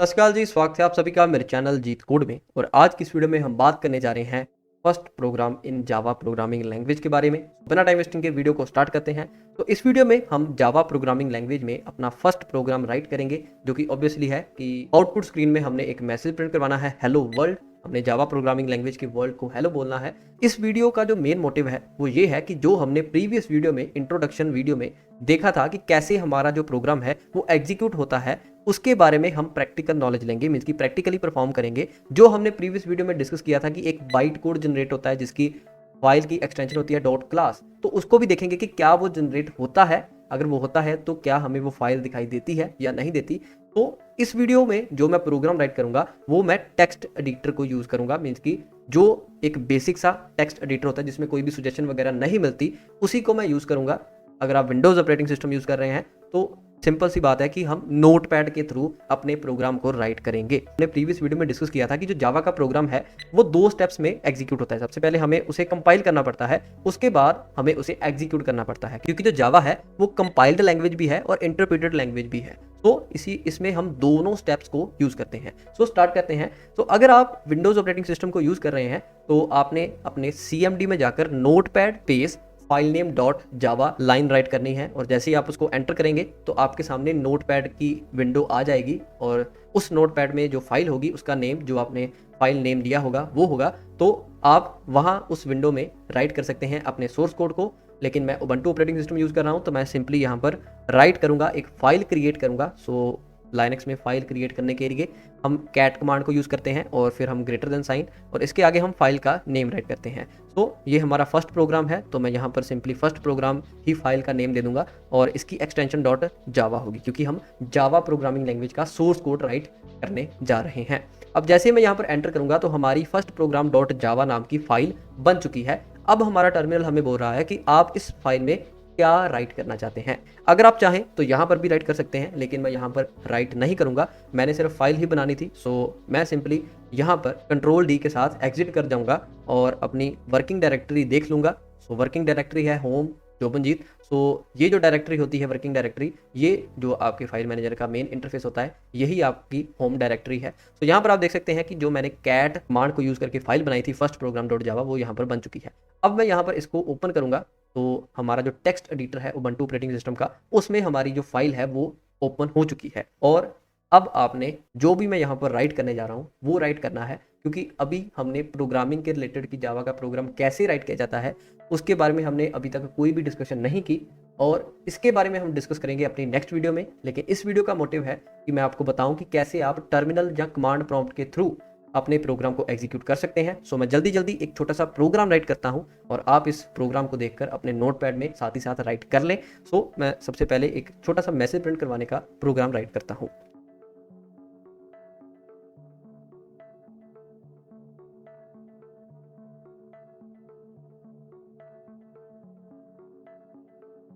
सत श्री अकाल जी, स्वागत है आप सभी का मेरे चैनल जीत कोड में। और आज की इस वीडियो में हम बात करने जा रहे हैं फर्स्ट प्रोग्राम इन जावा प्रोग्रामिंग लैंग्वेज के बारे में। बिना टाइम वेस्टिंग के वीडियो को स्टार्ट करते हैं। तो इस वीडियो में हम जावा प्रोग्रामिंग लैंग्वेज में अपना फर्स्ट प्रोग्राम राइट करेंगे, जो कि ऑब्वियसली है कि आउटपुट स्क्रीन में हमने एक मैसेज प्रिंट करवाना है, हेलो वर्ल्ड। हमने जावा प्रोग्रामिंग लैंग्वेज के वर्ल्ड को हेलो बोलना है। इस वीडियो का जो मेन मोटिव है वो ये है कि जो हमने प्रीवियस वीडियो में इंट्रोडक्शन वीडियो में देखा था कि कैसे हमारा जो प्रोग्राम है वो एग्जीक्यूट होता है, उसके बारे में हम प्रैक्टिकल नॉलेज लेंगे, मींस की प्रैक्टिकली परफॉर्म करेंगे। जो हमने प्रीवियस वीडियो में डिस्कस किया था कि एक बाइट कोड जनरेट होता है जिसकी फाइल की एक्सटेंशन होती है डॉट क्लास, तो उसको भी देखेंगे कि क्या वो जनरेट होता है। अगर वो होता है तो क्या हमें वो फाइल दिखाई देती है या नहीं देती। तो इस वीडियो में जो मैं प्रोग्राम राइट करूंगा वो मैं टेक्स्ट एडिटर को यूज करूंगा, मीन्स की जो एक बेसिक सा टेक्स्ट एडिटर होता है जिसमें कोई भी सजेशन वगैरह नहीं मिलती, उसी को मैं यूज करूंगा। अगर आप विंडोज ऑपरेटिंग सिस्टम यूज कर रहे हैं तो सिंपल सी बात है कि हम नोटपैड के थ्रू अपने प्रोग्राम को राइट करेंगे। हमने प्रीवियस वीडियो में डिस्कस किया था कि जो जावा का प्रोग्राम है वो 2 स्टेप्स में एग्जीक्यूट होता है। सबसे पहले हमें उसे कंपाइल करना पड़ता है, उसके बाद हमें उसे एग्जीक्यूट करना पड़ता है, क्योंकि जो जावा है वो कंपाइल्ड लैंग्वेज भी है और इंटरप्रेटेड लैंग्वेज भी है। तो इसमें हम दोनों स्टेप्स को यूज करते हैं। सो स्टार्ट करते हैं। तो अगर आप विंडोज ऑपरेटिंग सिस्टम को यूज कर रहे हैं तो आपने अपने CMD में जाकर notepad page file name dot जावा लाइन राइट करनी है, और जैसे ही आप उसको एंटर करेंगे तो आपके सामने नोटपैड की विंडो आ जाएगी, और उस नोटपैड में जो फाइल होगी उसका नेम, जो आपने फाइल नेम दिया होगा वो होगा। तो आप वहां उस विंडो में राइट कर सकते हैं अपने सोर्स कोड को। लेकिन मैं उबंटू ऑपरेटिंग सिस्टम यूज कर रहा हूं तो मैं सिंपली यहां पर राइट करूंगा, एक फाइल क्रिएट करूंगा। सो लाइनक्स में फाइल क्रिएट करने के लिए हम कैट कमांड को यूज़ करते हैं और फिर हम ग्रेटर देन साइन और इसके आगे हम फाइल का नेम राइट करते हैं। तो ये हमारा फर्स्ट प्रोग्राम है, तो मैं यहाँ पर सिंपली फर्स्ट प्रोग्राम ही फाइल का नेम दे दूंगा और इसकी एक्सटेंशन डॉट जावा होगी, क्योंकि हम जावा प्रोग्रामिंग लैंग्वेज का सोर्स कोड राइट करने जा रहे हैं। अब जैसे मैं यहाँ पर एंटर करूंगा तो हमारी फर्स्ट प्रोग्राम डॉट जावा नाम की फाइल बन चुकी है। अब हमारा टर्मिनल हमें बोल रहा है कि आप इस फाइल में क्या राइट करना चाहते हैं। अगर आप चाहें तो यहाँ पर भी राइट कर सकते हैं, लेकिन मैं यहाँ पर राइट नहीं करूँगा, मैंने सिर्फ फाइल ही बनानी थी। सो मैं सिंपली यहाँ पर Ctrl+D के साथ एग्जिट कर जाऊँगा और अपनी वर्किंग डायरेक्टरी देख लूँगा। सो वर्किंग डायरेक्टरी है होम जोबनजीत। सो ये जो डायरेक्टरी होती है वर्किंग डायरेक्टरी, ये जो आपके फाइल मैनेजर का मेन इंटरफेस होता है, यही आपकी होम डायरेक्टरी है। सो यहाँ पर आप देख सकते हैं कि जो मैंने कैट कमांड को यूज़ करके फाइल बनाई थी फर्स्ट प्रोग्राम डॉट जावा, वो यहाँ पर बन चुकी है। अब मैं यहाँ पर इसको ओपन करूँगा तो हमारा जो टेक्स्ट एडिटर है उबंटू ऑपरेटिंग सिस्टम का, उसमें हमारी जो फाइल है वो ओपन हो चुकी है। और अब आपने जो भी मैं यहाँ पर राइट करने जा रहा हूँ वो राइट करना है, क्योंकि अभी हमने प्रोग्रामिंग के रिलेटेड की जावा का प्रोग्राम कैसे राइट किया जाता है उसके बारे में हमने अभी तक कोई भी डिस्कशन नहीं की, और इसके बारे में हम डिस्कस करेंगे अपनी नेक्स्ट वीडियो में। लेकिन इस वीडियो का मोटिव है कि मैं आपको बताऊं कि कैसे आप टर्मिनल या कमांड प्रॉम्प्ट के थ्रू अपने प्रोग्राम को एग्जीक्यूट कर सकते हैं। सो मैं जल्दी जल्दी एक छोटा सा प्रोग्राम राइट करता हूं और आप इस प्रोग्राम को देखकर अपने नोटपैड में साथ ही साथ राइट कर लें। सो मैं सबसे पहले एक छोटा सा मैसेज प्रिंट करवाने का प्रोग्राम राइट करता हूं।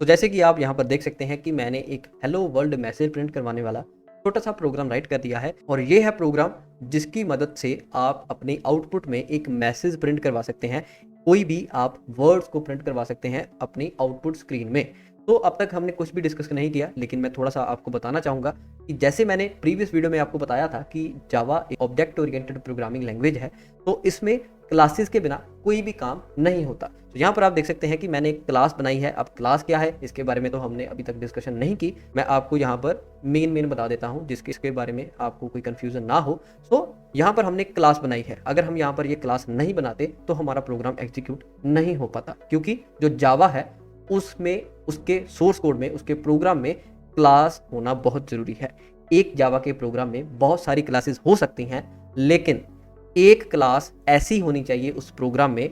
तो जैसे कि आप यहाँ पर देख सकते हैं कि मैंने एक हेलो वर्ल्ड मैसेज प्रिंट करवाने वाला छोटा सा प्रोग्राम राइट कर दिया है, और ये है प्रोग्राम जिसकी मदद से आप अपने आउटपुट में एक मैसेज प्रिंट करवा सकते हैं। कोई भी आप वर्ड्स को प्रिंट करवा सकते हैं अपनी आउटपुट स्क्रीन में। तो अब तक हमने कुछ भी डिस्कस नहीं किया, लेकिन मैं थोड़ा सा आपको बताना चाहूँगा कि जैसे मैंने प्रीवियस वीडियो में आपको बताया था कि जावा एक ऑब्जेक्ट ओरिएंटेड प्रोग्रामिंग लैंग्वेज है, तो इसमें क्लासेस के बिना कोई भी काम नहीं होता। तो यहाँ पर आप देख सकते हैं कि मैंने एक क्लास बनाई है। अब क्लास क्या है इसके बारे में तो हमने अभी तक डिस्कशन नहीं की, मैं आपको यहाँ पर मेन बता देता हूँ जिसके इसके बारे में आपको कोई कंफ्यूजन ना हो। सो यहाँ पर हमने क्लास बनाई है। अगर हम यहाँ पर ये क्लास नहीं बनाते तो हमारा प्रोग्राम एग्जीक्यूट नहीं हो पाता, क्योंकि जो जावा है उसमें उसके सोर्स कोड में उसके प्रोग्राम में क्लास होना बहुत जरूरी है। एक जावा के प्रोग्राम में बहुत सारी क्लासेस हो सकती हैं, लेकिन एक क्लास ऐसी होनी चाहिए उस प्रोग्राम में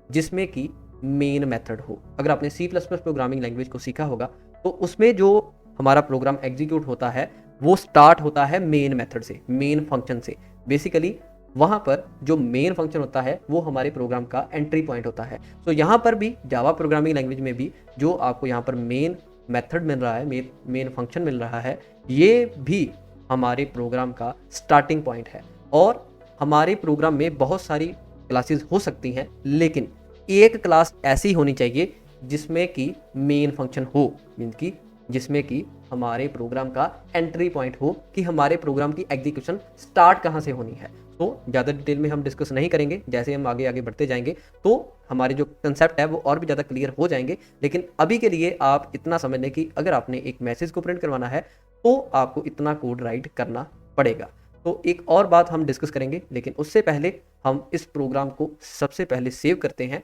जिसमें कि मेन मेथड हो। अगर आपने C++ प्रोग्रामिंग लैंग्वेज को सीखा होगा तो उसमें जो हमारा प्रोग्राम एग्जीक्यूट होता है वो स्टार्ट होता है मेन मेथड से, मेन फंक्शन से। बेसिकली वहाँ पर जो मेन फंक्शन होता है वो हमारे प्रोग्राम का एंट्री पॉइंट होता है। तो यहाँ पर भी जावा प्रोग्रामिंग लैंग्वेज में भी जो आपको यहाँ पर मेन मेथड मिल रहा है, मेन फंक्शन मिल रहा है, ये भी हमारे प्रोग्राम का स्टार्टिंग पॉइंट है। और हमारे प्रोग्राम में बहुत सारी क्लासेस हो सकती हैं, लेकिन एक क्लास ऐसी होनी चाहिए जिसमें कि मेन फंक्शन हो, मीन की जिसमें कि हमारे प्रोग्राम का एंट्री पॉइंट हो कि हमारे प्रोग्राम की एग्जीक्यूशन स्टार्ट कहाँ से होनी है। तो ज़्यादा डिटेल में हम डिस्कस नहीं करेंगे, जैसे हम आगे आगे बढ़ते जाएंगे तो हमारे जो कंसेप्ट है वो और भी ज़्यादा क्लियर हो जाएंगे। लेकिन अभी के लिए आप इतना समझ लें कि अगर आपने एक मैसेज को प्रिंट करवाना है तो आपको इतना कोड राइट करना पड़ेगा। तो एक और बात हम डिस्कस करेंगे, लेकिन उससे पहले हम इस प्रोग्राम को सबसे पहले सेव करते हैं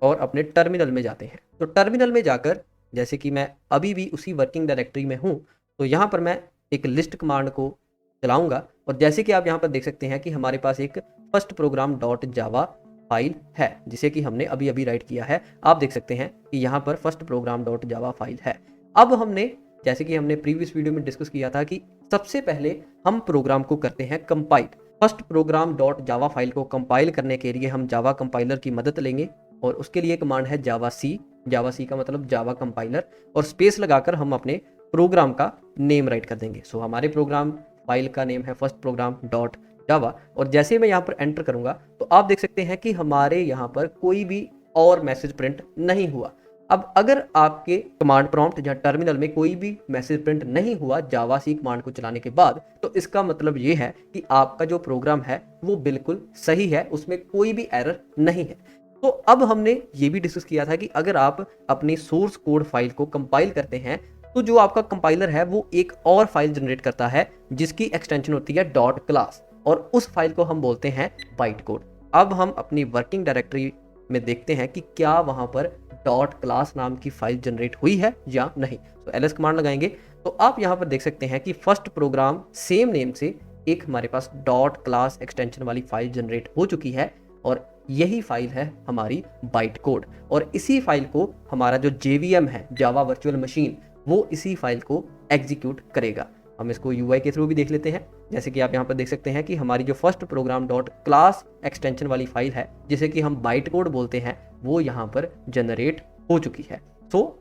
और अपने टर्मिनल में जाते हैं। तो टर्मिनल में जाकर, जैसे कि मैं अभी भी उसी वर्किंग डायरेक्टरी में हूँ, तो यहाँ पर मैं एक लिस्ट कमांड को चलाऊंगा और जैसे कि आप यहाँ पर देख सकते हैं कि हमारे पास एक first program dot Java file है जिसे कि हमने अभी अभी राइट किया है। आप देख सकते हैं कि यहाँ पर first program dot Java file है। अब हमने, जैसे कि हमने प्रीवियस वीडियो में डिस्कस किया था कि सबसे पहले हम प्रोग्राम को करते हैं compile. First program dot Java file को कंपाइल करने के लिए हम जावा कंपाइलर की मदद लेंगे और उसके लिए कमांड है जावा सी। जावा सी का मतलब जावा कंपाइलर, और स्पेस लगाकर हम अपने प्रोग्राम का नेम राइट कर देंगे। सो हमारे प्रोग्राम फाइल का नेम है फर्स्ट प्रोग्राम डॉट जावा, और जैसे मैं यहाँ पर एंटर करूंगा तो आप देख सकते हैं कि हमारे यहाँ पर कोई भी और मैसेज प्रिंट नहीं हुआ। अब अगर आपके कमांड प्रॉम्प्ट या टर्मिनल में कोई भी मैसेज प्रिंट नहीं हुआ जावा सी कमांड को चलाने के बाद, तो इसका मतलब ये है कि आपका जो प्रोग्राम है वो बिल्कुल सही है, उसमें कोई भी एरर नहीं है। तो अब हमने ये भी डिस्कस किया था कि अगर आप अपनी सोर्स कोड फाइल को कंपाइल करते हैं तो जो आपका कंपाइलर है वो एक और फाइल जनरेट करता है जिसकी एक्सटेंशन होती है डॉट क्लास, और उस फाइल को हम बोलते हैं बाइट कोड। अब हम अपनी वर्किंग डायरेक्टरी में देखते हैं कि क्या वहां पर डॉट क्लास नाम की फाइल जनरेट हुई है या नहीं। तो एलएस कमांड लगाएंगे तो आप यहाँ पर देख सकते हैं कि फर्स्ट प्रोग्राम सेम नेम से एक हमारे पास डॉट क्लास एक्सटेंशन वाली फाइल जनरेट हो चुकी है, और यही फाइल है हमारी बाइट कोड। और इसी फाइल को हमारा जो JVM है जावा वर्चुअल मशीन, वो इसी फाइल को एग्जीक्यूट करेगा। हम इसको UI के थ्रू भी देख लेते हैं। जैसे कि आप यहाँ पर देख सकते हैं कि हमारी जो first program dot class extension वाली फाइल है जिसे कि हम बाइट कोड बोलते हैं, वो यहाँ पर जनरेट हो चुकी है। तो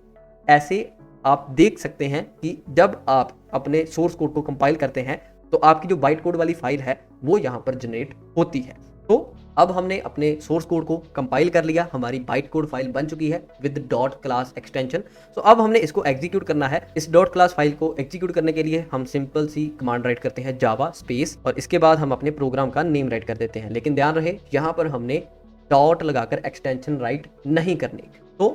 ऐसे आप देख सकते हैं कि जब आप अपने सोर्स कोड को कंपाइल करते हैं तो आपकी जो बाइट कोड वाली फाइल है वो यहाँ पर जनरेट होती है। तो अब हमने अपने सोर्स कोड को कंपाइल कर लिया, हमारी बाइट कोड फाइल बन चुकी है विद डॉट क्लास एक्सटेंशन। तो अब हमने इसको एग्जीक्यूट करना है। इस डॉट क्लास फाइल को एग्जीक्यूट करने के लिए हम सिंपल सी कमांड राइट करते हैं जावा स्पेस, और इसके बाद हम अपने प्रोग्राम का नेम राइट कर देते हैं। लेकिन ध्यान रहे यहाँ पर हमने डॉट लगाकर एक्सटेंशन राइट नहीं करनी। तो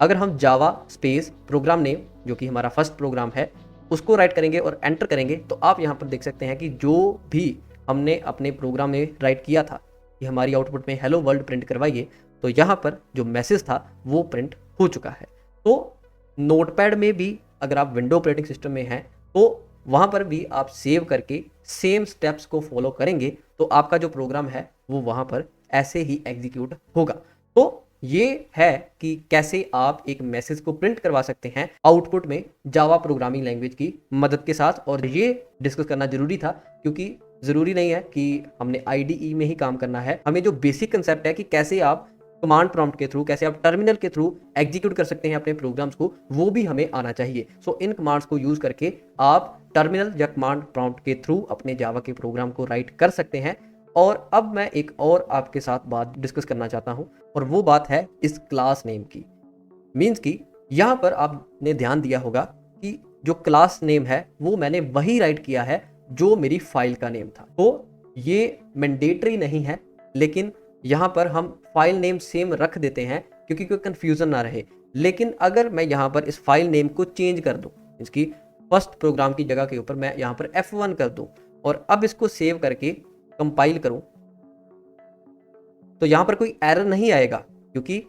अगर हम जावा स्पेस प्रोग्राम नेम, जो कि हमारा फर्स्ट प्रोग्राम है, उसको राइट करेंगे और एंटर करेंगे तो आप यहाँ पर देख सकते हैं कि जो भी हमने अपने प्रोग्राम में राइट किया था कि हमारी आउटपुट में हेलो वर्ल्ड प्रिंट करवाइए, तो यहाँ पर जो मैसेज था वो प्रिंट हो चुका है। तो नोटपैड में भी अगर आप विंडो ऑपरेटिंग सिस्टम में हैं तो वहाँ पर भी आप सेव करके सेम स्टेप्स को फॉलो करेंगे तो आपका जो प्रोग्राम है वो वहाँ पर ऐसे ही एग्जीक्यूट होगा। तो ये है कि कैसे आप एक मैसेज को प्रिंट करवा सकते हैं आउटपुट में जावा प्रोग्रामिंग लैंग्वेज की मदद के साथ। और ये डिस्कस करना जरूरी था क्योंकि ज़रूरी नहीं है कि हमने IDE में ही काम करना है। हमें जो बेसिक कंसेप्ट है कि कैसे आप कमांड प्रॉम्प्ट के थ्रू, कैसे आप टर्मिनल के थ्रू एग्जीक्यूट कर सकते हैं अपने प्रोग्राम्स को, वो भी हमें आना चाहिए। सो इन कमांड्स को यूज़ करके आप टर्मिनल या कमांड प्रॉम्प्ट के थ्रू अपने जावा के प्रोग्राम को राइट कर सकते हैं। और अब मैं एक और आपके साथ बात डिस्कस करना चाहता हूँ, और वो बात है इस क्लास नेम की। मीन्स कि यहाँ पर आपने ध्यान दिया होगा कि जो क्लास नेम है वो मैंने वही राइट किया है जो मेरी फाइल का नेम था। तो ये मैंडेटरी नहीं है, लेकिन यहाँ पर हम फाइल नेम सेम रख देते हैं क्योंकि कोई कंफ्यूजन ना रहे। लेकिन अगर मैं यहाँ पर इस फाइल नेम को चेंज कर दूँ, इसकी फर्स्ट प्रोग्राम की जगह के ऊपर मैं यहाँ पर F1 कर दूँ और अब इसको सेव करके कंपाइल करूँ, तो यहाँ पर कोई एरर नहीं आएगा क्योंकि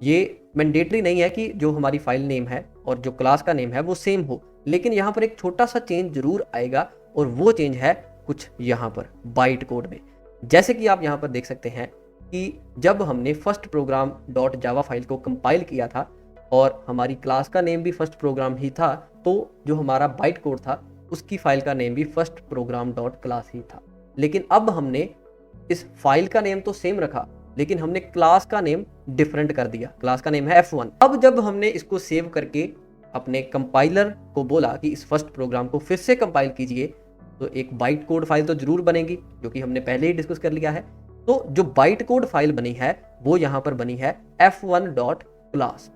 ये मैंडेटरी नहीं है कि जो हमारी फाइल नेम है और जो क्लास का नेम है वो सेम हो। लेकिन यहाँ पर एक छोटा सा चेंज जरूर आएगा, और वो चेंज है कुछ यहाँ पर बाइट कोड में। जैसे कि आप यहाँ पर देख सकते हैं कि जब हमने first program dot Java file को कंपाइल किया था और हमारी क्लास का नेम भी फर्स्ट प्रोग्राम ही था, तो जो हमारा बाइट कोड था उसकी फाइल का नेम भी फर्स्ट प्रोग्राम डॉट क्लास ही था। लेकिन अब हमने इस फाइल का नेम तो सेम रखा, लेकिन हमने क्लास का नेम डिफरेंट कर दिया। क्लास का नेम है F1। अब जब हमने इसको सेव करके अपने कंपाइलर को बोला कि इस फर्स्ट प्रोग्राम को फिर से कंपाइल कीजिए, तो एक बाइट कोड फाइल तो जरूर बनेगी, जो कि हमने पहले ही डिस्कस कर लिया है। तो जो बाइट कोड फाइल बनी है वो यहाँ पर बनी है F1 डॉट क्लास।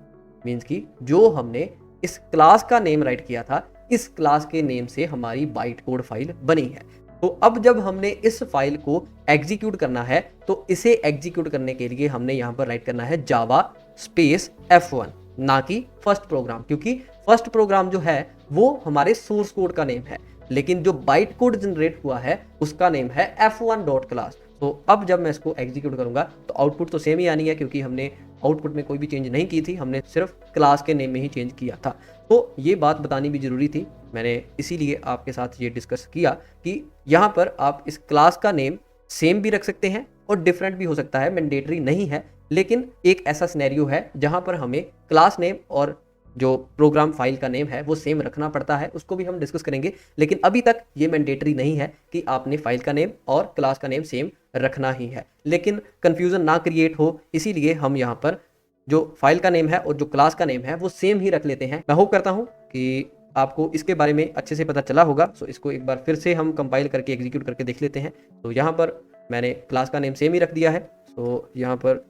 मीन्स कि जो हमने इस क्लास का नेम राइट किया था इस क्लास के नेम से हमारी बाइट कोड फाइल बनी है। तो अब जब हमने इस फाइल को एग्जीक्यूट करना है तो इसे एग्जीक्यूट करने के लिए हमने यहाँ पर राइट करना है जावा स्पेस F1, ना कि फर्स्ट प्रोग्राम, क्योंकि फर्स्ट प्रोग्राम जो है वो हमारे सोर्स कोड का नेम है, लेकिन जो बाइट कोड जनरेट हुआ है उसका नेम है F1.class। तो अब जब मैं इसको एग्जीक्यूट करूंगा तो आउटपुट तो सेम ही आनी है, क्योंकि हमने आउटपुट में कोई भी चेंज नहीं की थी, हमने सिर्फ क्लास के नेम में ही चेंज किया था। तो ये बात बतानी भी जरूरी थी, मैंने इसीलिए आपके साथ ये डिस्कस किया कि यहाँ पर आप इस क्लास का नेम सेम भी रख सकते हैं और डिफरेंट भी हो सकता है, मैंडेटरी नहीं है। लेकिन एक ऐसा सिनेरियो है जहाँ पर हमें क्लास नेम और जो प्रोग्राम फाइल का नेम है वो सेम रखना पड़ता है, उसको भी हम डिस्कस करेंगे। लेकिन अभी तक ये मैंडेटरी नहीं है कि आपने फाइल का नेम और क्लास का नेम सेम रखना ही है। लेकिन कंफ्यूजन ना क्रिएट हो इसीलिए हम यहाँ पर जो फाइल का नेम है और जो क्लास का नेम है वो सेम ही रख लेते हैं। मैं होप करता हूँ कि आपको इसके बारे में अच्छे से पता चला होगा। सो इसको एक बार फिर से हम कंपाइल करके एग्जीक्यूट करके देख लेते हैं। तो यहाँ पर मैंने क्लास का नेम सेम ही रख दिया है। सो यहाँ पर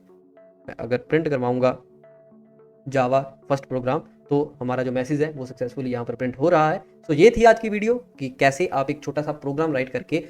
मैं अगर प्रिंट करवाऊंगा जावा फर्स्ट प्रोग्राम तो हमारा जो मैसेज है वो सक्सेसफुली यहाँ पर प्रिंट हो रहा है। सो ये थी आज की वीडियो कि कैसे आप एक छोटा सा प्रोग्राम राइट करके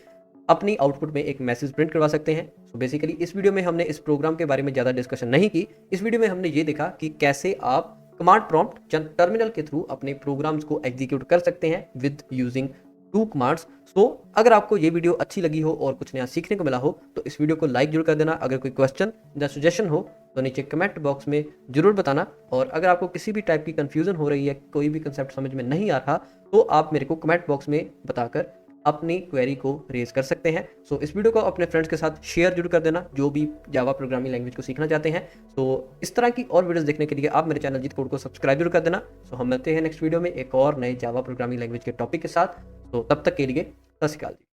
अपनी आउटपुट में एक मैसेज प्रिंट करवा सकते हैं। सो बेसिकली इस वीडियो में हमने इस प्रोग्राम के बारे में ज़्यादा डिस्कशन नहीं की। इस वीडियो में हमने ये देखा कि कैसे आप कमांड प्रॉम्प्ट टर्मिनल के थ्रू अपने प्रोग्राम्स को एग्जीक्यूट कर सकते हैं विद यूजिंग 2 कमांड्स। सो अगर आपको ये वीडियो अच्छी लगी हो और कुछ नया सीखने को मिला हो तो इस वीडियो को लाइक जरूर कर देना। अगर कोई क्वेश्चन या सजेशन हो तो नीचे कमेंट बॉक्स में जरूर बताना। और अगर आपको किसी भी टाइप की कंफ्यूजन हो रही है, कोई भी कंसेप्ट समझ में नहीं आ रहा, तो आप मेरे को कमेंट बॉक्स में बताकर अपनी क्वेरी को रेज कर सकते हैं। सो इस वीडियो को अपने फ्रेंड्स के साथ शेयर जरूर कर देना जो भी जावा प्रोग्रामिंग लैंग्वेज को सीखना चाहते हैं। सो इस तरह की और वीडियोस देखने के लिए आप मेरे चैनल जीत कोड को सब्सक्राइब जरूर कर देना। सो हम मिलते हैं नेक्स्ट वीडियो में एक और नए जावा प्रोग्रामिंग लैंग्वेज के टॉपिक के साथ। तो तब तक के लिए सत श्री अकाल जी।